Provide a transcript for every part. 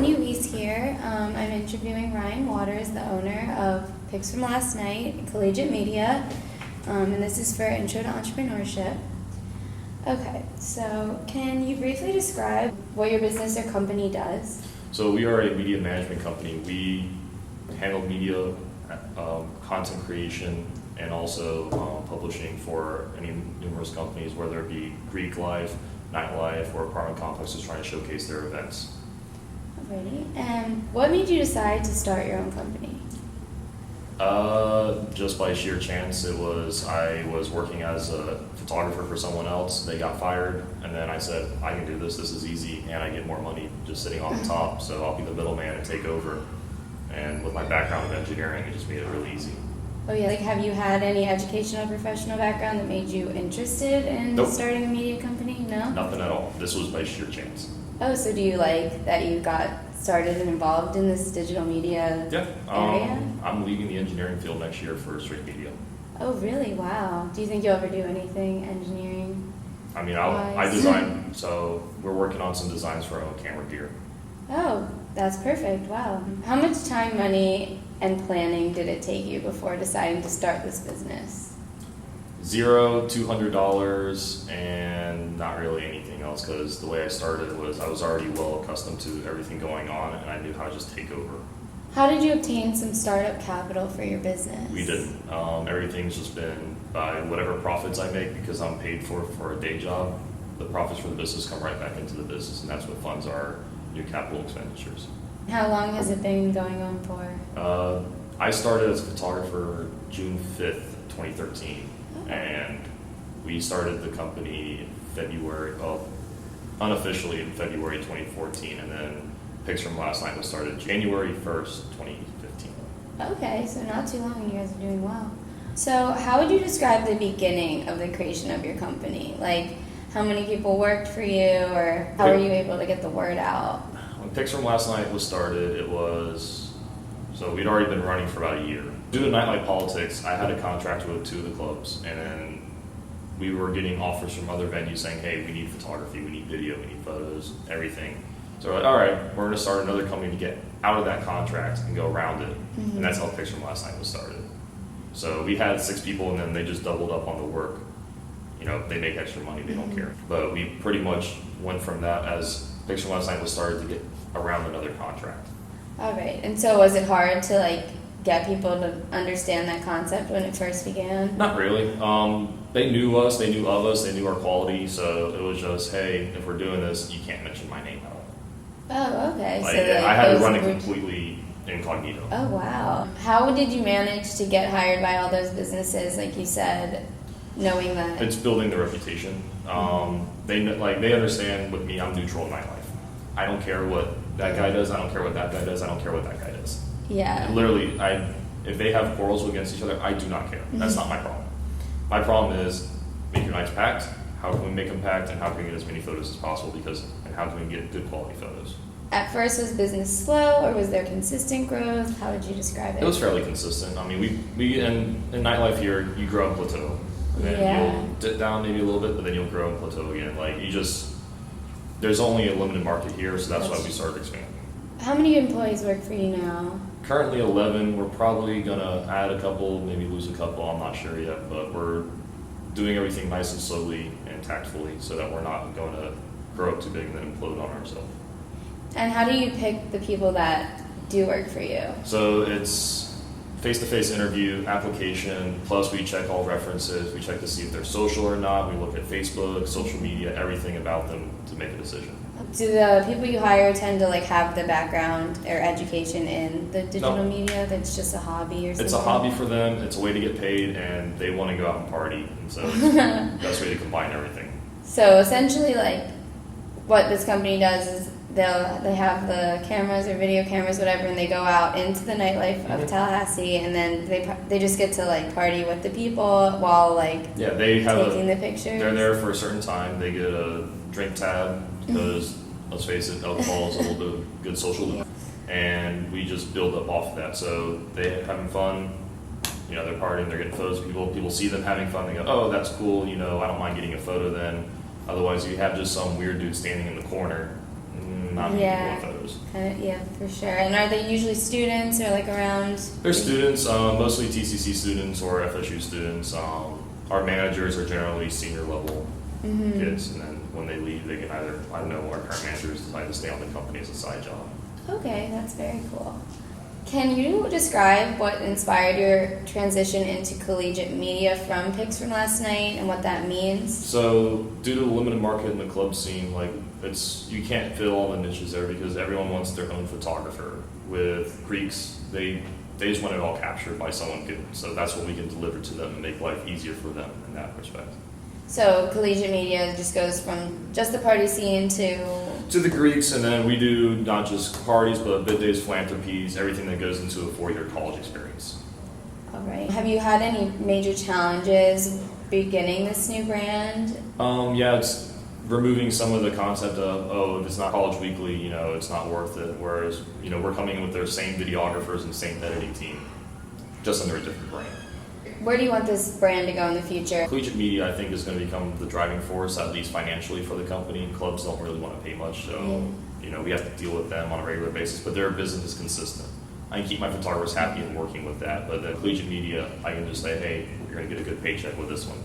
Courtney Weiss here. I'm interviewing Ryan Waters, the owner of Pics from Last Night, Collegiate Media, and this is for Intro to Entrepreneurship. Okay, so can you briefly describe what your business or company does? So we are a media management company. We handle media, content creation, and also publishing for any numerous companies, whether it be Greek life, nightlife, or apartment complexes trying to showcase their events. Alrighty. And what made you decide to start your own company? Just by sheer chance. I was working as a photographer for someone else. They got fired, and then I said, I can do this. This is easy, and I get more money just sitting on the top. So I'll be the middleman and take over. And with my background of engineering, it just made it really easy. Oh yeah, like have you had any educational or professional background that made you interested in Nope. starting a media company? No? Nothing at all. This was by sheer chance. Oh, so do you like that you got started and involved in this digital media area? I'm leaving the engineering field next year for straight media. Oh really? Wow. Do you think you'll ever do anything engineering? I mean, I design, so we're working on some designs for our own camera gear. Oh, that's perfect. Wow. How much time, money, and planning did it take you before deciding to start this business? $0, $200, and not really anything else, because the way I started was I was already well accustomed to everything going on, and I knew how to just take over. How did you obtain some startup capital for your business? We didn't. Everything's just been by whatever profits I make, because I'm paid for a day job. The profits for the business come right back into the business, and that's what funds our new capital expenditures. How long has it been going on for? I started as a photographer June 5th, 2013, and we started the company unofficially in February 2014, and then Pics from Last Night was started January 1st, 2015. Okay, so not too long and you guys are doing well. So how would you describe the beginning of the creation of your company? Like, how many people worked for you, or how were you able to get the word out? When Pics from Last Night was started, so we'd already been running for about a year. Due to nightlife politics, I had a contract with 2 of the clubs, and then we were getting offers from other venues saying, hey, we need photography, we need video, we need photos, everything. So we're like, all right, we're going to start another company to get out of that contract and go around it. Mm-hmm. And that's how Pics from Last Night was started. So we had 6 people, and then they just doubled up on the work. You know, they make extra money, they don't care. But we pretty much went from that as Pics from Last Night was started to get around another contract. All right. And so was it hard to get people to understand that concept when it first began? Not really. They knew us, they knew of us, they knew our quality, so it was just, hey, if we're doing this, you can't mention my name at all. Oh, okay. I had to run it completely incognito. Oh, wow. How did you manage to get hired by all those businesses, like you said, knowing that? It's building the reputation. They understand with me, I'm neutral in my life. I don't care what that guy does, I don't care what that guy does, I don't care what that guy does. Yeah. And literally, if they have quarrels against each other, I do not care. That's not my problem. My problem is make your nights packed. How can we make them packed, and how can we get as many photos as possible? And how can we get good quality photos? At first, was business slow, or was there consistent growth? How would you describe it? It was fairly consistent. I mean, we in nightlife here, you grow and plateau. And then you'll dip down maybe a little bit, but then you'll grow and plateau again. There's only a limited market here, so that's why we started expanding. How many employees work for you now? Currently 11. We're probably going to add a couple, maybe lose a couple. I'm not sure yet, but we're doing everything nice and slowly and tactfully so that we're not going to grow up too big and then implode on ourselves. And how do you pick the people that do work for you? So it's face-to-face interview, application, plus we check all references. We check to see if they're social or not. We look at Facebook, social media, everything about them to make a decision. Do the people you hire tend to have the background or education in the digital media? That's just a hobby or something? It's a hobby for them. It's a way to get paid, and they want to go out and party. And so it's the best way to combine everything. So essentially, what this company does is they have the cameras or video cameras, whatever, and they go out into the nightlife of Tallahassee, and then they just get to party with the people while they have taking the pictures. They're there for a certain time. They get a drink tab because let's face it, alcohol is a little bit of good social, and we just build up off of that. So they're having fun. They're partying. They're getting photos of people. People see them having fun. They go, oh, that's cool. I don't mind getting a photo then. Otherwise, you have just some weird dude standing in the corner. and not many people in photos. Yeah, for sure. And are they usually students or like around? They're students, mostly TCC students or FSU students. Our managers are generally senior level kids, and then when they leave, they can either, I don't know, our current managers decide to stay on the company as a side job. Okay, that's very cool. Can you describe what inspired your transition into collegiate media from Pics from Last Night and what that means? So, due to the limited market in the club scene, like you can't fill all the niches there because everyone wants their own photographer. With Greeks, they just want it all captured by someone good. So that's what we can deliver to them and make life easier for them in that respect. So collegiate media just goes from just the party scene to the Greeks, and then we do not just parties, but bid days, philanthropies, everything that goes into a 4-year college experience. All right. Have you had any major challenges beginning this new brand? Yeah, it's removing some of the concept of, if it's not College Weekly, it's not worth it. Whereas, we're coming in with their same videographers and same editing team, just under a different brand. Where do you want this brand to go in the future? Collegiate media, I think, is going to become the driving force, at least financially, for the company. Clubs don't really want to pay much, so we have to deal with them on a regular basis. But their business is consistent. I can keep my photographers happy and working with that. But the collegiate media, I can just say, hey, you're going to get a good paycheck with this one.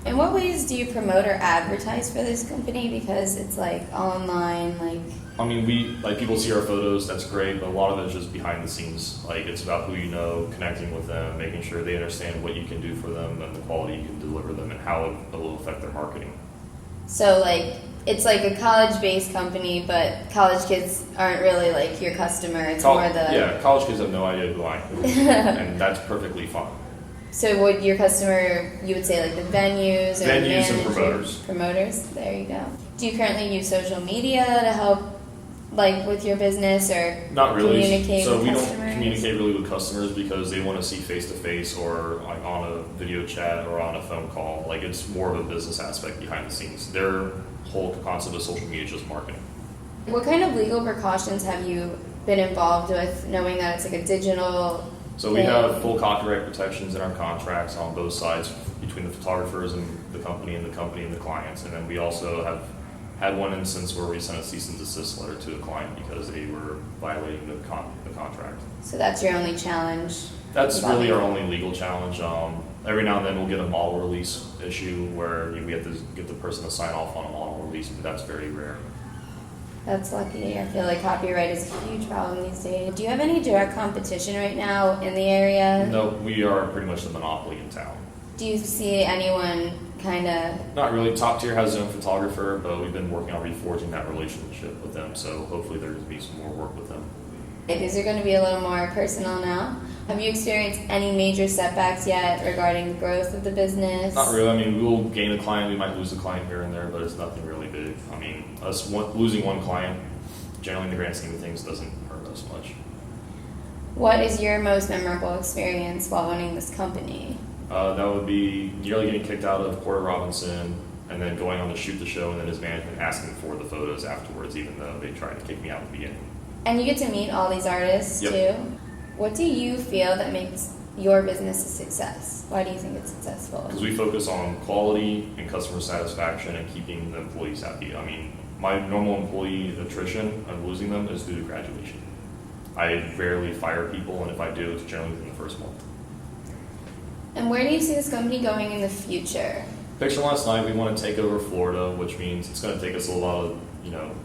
In what ways do you promote or advertise for this company? Because it's like online, I mean, people see our photos, that's great, but a lot of it is just behind the scenes. Like, it's about who you know, connecting with them, making sure they understand what you can do for them and the quality you can deliver them and how it will affect their marketing. So, it's like a college-based company, but college kids aren't really like your customer. It's more the... Yeah, college kids have no idea who I am, and that's perfectly fine. So would your customer, you would say like the venues? Venues and promoters. Promoters, there you go. Do you currently use social media to help with your business or not really communicate with customers? So we don't communicate really with customers because they want to see face-to-face or like on a video chat or on a phone call. Like, it's more of a business aspect behind the scenes. Their whole concept of social media is just marketing. What kind of legal precautions have you been involved with, knowing that it's like a digital... So we have full copyright protections in our contracts on both sides between the photographers and the company and the clients. And then we also have had one instance where we sent a cease and desist letter to a client because they were violating the contract. So that's your only challenge? That's really our only legal challenge. Every now and then we'll get a model release issue where we have to get the person to sign off on a model release, but that's very rare. That's lucky. I feel like copyright is a huge problem these days. Do you have any direct competition right now in the area? No, we are pretty much the monopoly in town. Do you see anyone kind of... Not really. Top Tier has his own photographer, but we've been working on reforging that relationship with them, so hopefully there's going to be some more work with them. These are going to be a little more personal now. Have you experienced any major setbacks yet regarding the growth of the business? Not really. I mean, we'll gain a client, we might lose a client here and there, but it's nothing really big. I mean, losing one client, generally in the grand scheme of things, doesn't hurt us much. What is your most memorable experience while owning this company? That would be nearly getting kicked out of Porter Robinson and then going on to shoot the show and then his management asking for the photos afterwards, even though they tried to kick me out at the beginning. And you get to meet all these artists too. What do you feel that makes your business a success? Why do you think it's successful? Because we focus on quality and customer satisfaction and keeping the employees happy. I mean, my normal employee attrition and losing them is due to graduation. I rarely fire people, and if I do, it's generally within the first month. And where do you see this company going in the future? Pics from Last Night, we want to take over Florida, which means it's going to take us a little while to,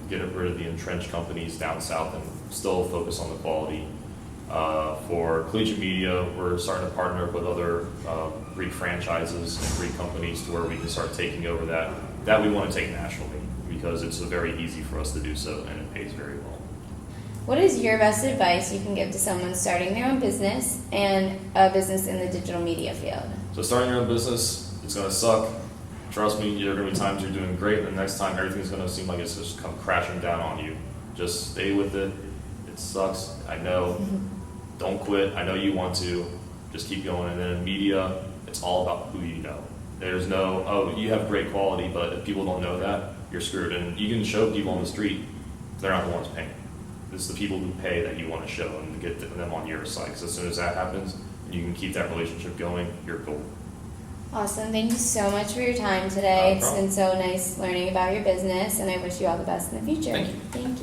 get rid of the entrenched companies down south and still focus on the quality. For collegiate media, we're starting to partner with other Greek franchises and Greek companies to where we can start taking over that. That we want to take nationally because it's very easy for us to do so and it pays very well. What is your best advice you can give to someone starting their own business and a business in the digital media field? So starting your own business, it's going to suck. Trust me, there are going to be times you're doing great, and the next time everything's going to seem like it's just come crashing down on you. Just stay with it. It sucks. I know. Don't quit. I know you want to. Just keep going. And then in media, it's all about who you know. There's no, oh, you have great quality, but if people don't know that, you're screwed. And you can show people on the street, they're not the ones paying. It's the people who pay that you want to show and get them on your side. Because as soon as that happens, you can keep that relationship going, you're golden. Awesome. Thank you so much for your time today. It's been so nice learning about your business, and I wish you all the best in the future. Thank you. Thank you.